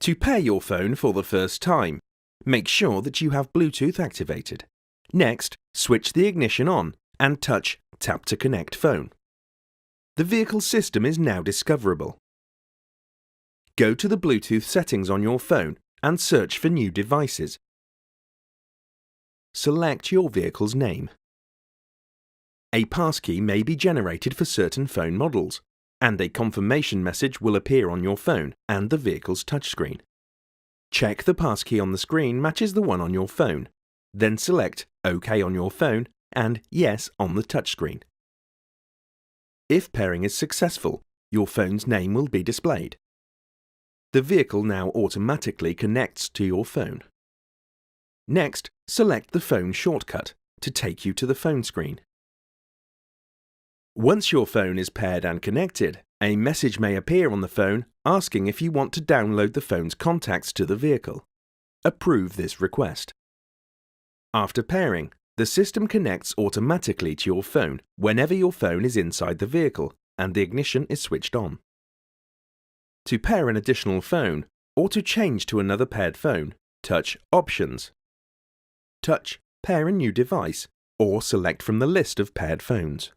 To pair your phone for the first time, make sure that you have Bluetooth activated. Next, switch the ignition on and touch Tap to Connect Phone. The vehicle system is now discoverable. Go to the Bluetooth settings on your phone and search for New Devices. Select your vehicle's name. A passkey may be generated for certain phone models, and a confirmation message will appear on your phone and the vehicle's touchscreen. Check the passkey on the screen matches the one on your phone, then select OK on your phone and Yes on the touchscreen. If pairing is successful, your phone's name will be displayed. The vehicle now automatically connects to your phone. Next, select the phone shortcut to take you to the phone screen. Once your phone is paired and connected, a message may appear on the phone asking if you want to download the phone's contacts to the vehicle. Approve this request. After pairing, the system connects automatically to your phone whenever your phone is inside the vehicle and the ignition is switched on. To pair an additional phone or to change to another paired phone, touch Options. Touch Pair a new device or select from the list of paired phones.